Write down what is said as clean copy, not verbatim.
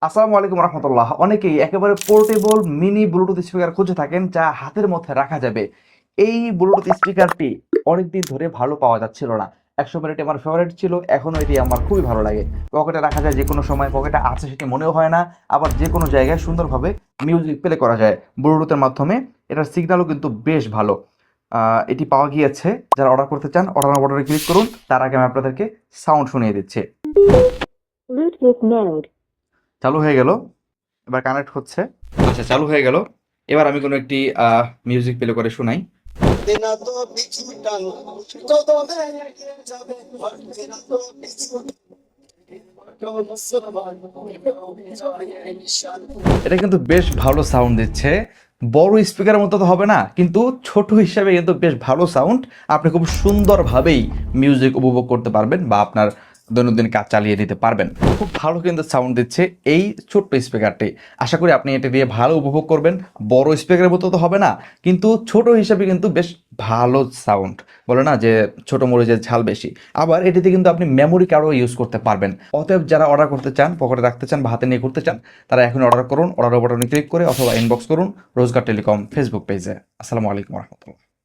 আসসালামু আলাইকুম রহমতুল্লাহ। অনেকেই একেবারে পোর্টেবল মিনি ব্লুটুথ স্পিকার খুঁজে থাকেন যা হাতের মধ্যে রাখা যাবে। এই ব্লুটুথ স্পিকারটি অনেকদিন ধরে ভালো পাওয়া যাচ্ছিল না। একসময় এটি আমার ফেভারিট ছিল, এখনও এটি আমার খুবই ভালো লাগে। পকেটে রাখা যায়, যে কোনো সময় পকেটে আছে সেটি মনেও হয় না। আবার যে কোনো জায়গায় সুন্দরভাবে মিউজিক প্লে করা যায় ব্লুটুথের মাধ্যমে। এটার সিগন্যালও কিন্তু বেশ ভালো। এটি পাওয়া গিয়েছে। যারা অর্ডার করতে চান অর্ডারে ক্লিক করুন। তার আগে আমি আপনাদেরকে সাউন্ড শুনিয়ে দিচ্ছি। Bluetooth mode. চালু হয়ে গেল। এবার কানেক্ট হচ্ছে। আচ্ছা, চালু হয়ে গেল। এবার আমি কোনো একটি মিউজিক প্লে করে শোনাই। দেনা তো পিছু টান কত যাবে দেনা তো পিছু এটা কিন্তু বেশ ভালো সাউন্ড দিচ্ছে। বড় স্পিকারের মতো তো হবে না, কিন্তু ছোট হিসাবে কিন্তু বেশ ভালো সাউন্ড। আপনি খুব সুন্দরভাবেই মিউজিক উপভোগ করতে পারবেন বা আপনার দৈনন্দিন কাজ চালিয়ে দিতে পারবেন। খুব ভালো কিন্তু সাউন্ড দিচ্ছে এই ছোট্ট স্পিকারটি। আশা করি আপনি এটা দিয়ে ভালো উপভোগ করবেন। বড় স্পিকারের মতো তো হবে না, কিন্তু ছোট হিসাবে কিন্তু বেশ ভালো সাউন্ড। বলে না যে ছোট মরিচের ঝাল বেশি। আবার এটিতে কিন্তু আপনি মেমোরি কার্ডও ইউজ করতে পারবেন। অতএব যারা অর্ডার করতে চান, পকেটে রাখতে চান বা হাতে নিয়ে ঘুরতে চান, তারা এখন অর্ডার করুন। অর্ডার বাটনে ক্লিক করে অথবা ইনবক্স করুন রোজগার টেলিকম ফেসবুক পেজে। আসসালামু আলাইকুম রহমতুল্লাহ।